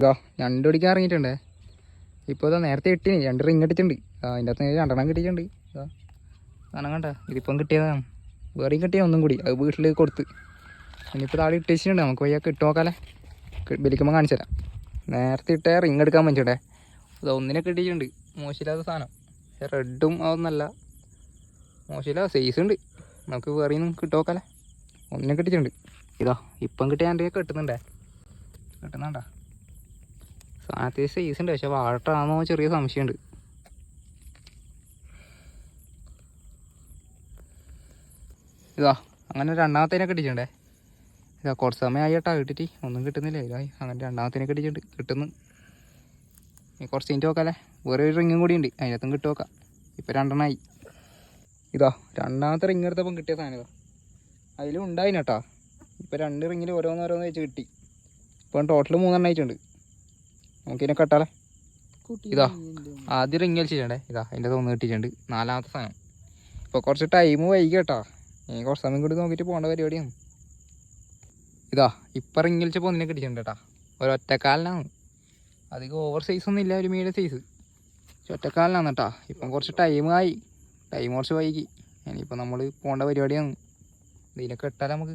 ഇതാ ഞണ്ട് പിടിക്കാൻ ഇറങ്ങിയിട്ടുണ്ടേ. ഇപ്പോൾ ഇതാ നേരത്തെ ഇട്ടിന് 2 റിങ് ഇട്ടിട്ടുണ്ട്. അതിൻ്റെ അകത്ത് 2 കിട്ടിയിട്ടുണ്ട്. ഇതാ സാധനം കണ്ട, ഇതിപ്പം കിട്ടിയതാണ്. വേറെയും കിട്ടിയ ഒന്നും കൂടി അത് വീട്ടിൽ കൊടുത്ത്. ഇനിയിപ്പോൾ താഴെ ഇട്ടിട്ടുണ്ട്. നമുക്ക് വയ്യ ഇട്ട് നോക്കാല്ലേ, വലിക്കുമ്പോൾ കാണിച്ചു തരാം. നേരത്തെ ഇട്ടേ റിങ് എടുക്കാൻ പറ്റണ്ടേ. അത് ഒന്നിനെ കിട്ടിയിട്ടുണ്ട്. മോശമില്ലാത്ത സാധനം, റെഡും അതൊന്നല്ല, മോശമില്ല സൈസ് ഉണ്ട്. നമുക്ക് വേറെയും കിട്ടു നോക്കാല്ലേ. ഒന്നിനെ കിട്ടിയിട്ടുണ്ട്. ഇതാ ഇപ്പം കിട്ടിയ എൻ്റെ കെട്ടുന്നുണ്ടേ, കിട്ടുന്നുണ്ടാ സാധനത്തിൽ സൈസ് ഉണ്ട്. പക്ഷെ വാഴട്ടാണോ ചെറിയ സംശയമുണ്ട്. ഇതാ അങ്ങനെ രണ്ടാമത്തേനെ കിട്ടിയിട്ടുണ്ടേ. ഇതാ കുറച്ച് സമയമായി കേട്ടോ കിട്ടിയിട്ട് ഒന്നും കിട്ടുന്നില്ല. ഇതായി അങ്ങനെ രണ്ടാമത്തേനെ കിട്ടിയിട്ടുണ്ട്. കിട്ടുന്നു. കുറച്ച് കഴിഞ്ഞിട്ട് നോക്കാല്ലേ. വേറെ ഒരു റിങ്ങും കൂടി ഉണ്ട്, അതിനകത്തും കിട്ടു നോക്കാം. ഇപ്പം 2 ആയി. ഇതാ രണ്ടാമത്തെ റിങ് എടുത്തപ്പം കിട്ടിയ സാധനം ഇതാ അതിലും ഉണ്ടായിന് കേട്ടോ. ഇപ്പം 2 റിങ്ങിൽ ഓരോന്നോരോന്ന് വെച്ച് കിട്ടി. ഇപ്പം ടോട്ടൽ 3 ആയിട്ടുണ്ട്. നമുക്കിതിനെ കെട്ടാലേ. ഇതാ ആദ്യം റിങ് കളിച്ചിട്ടുണ്ടേ. ഇതാ അതിൻ്റെ തോന്ന് കിട്ടിയിട്ടുണ്ട്. 4ാമത്തെ സാധനം. ഇപ്പോൾ കുറച്ച് ടൈം വൈകി കേട്ടോ. ഇനി കുറച്ച് സമയം കൂടി നോക്കിയിട്ട് പോകേണ്ട പരിപാടിയാണ്. ഇതാ ഇപ്പം റിങ് കളിച്ചപ്പോൾ ഒന്നിനെ കിട്ടിയിട്ടുണ്ട് കേട്ടോ. ഒറ്റക്കാലിനാണ്. അധികം ഓവർ സൈസ് ഒന്നും ഇല്ല, ഒരു മീഡിയം സൈസ്. ഒറ്റക്കാലിനാണ് കേട്ടോ. ഇപ്പം കുറച്ച് ടൈം കുറച്ച് വൈകി. ഇനിയിപ്പോൾ നമ്മൾ പോകേണ്ട പരിപാടിയാണ്. ഇതിനെ കെട്ടാൽ നമുക്ക്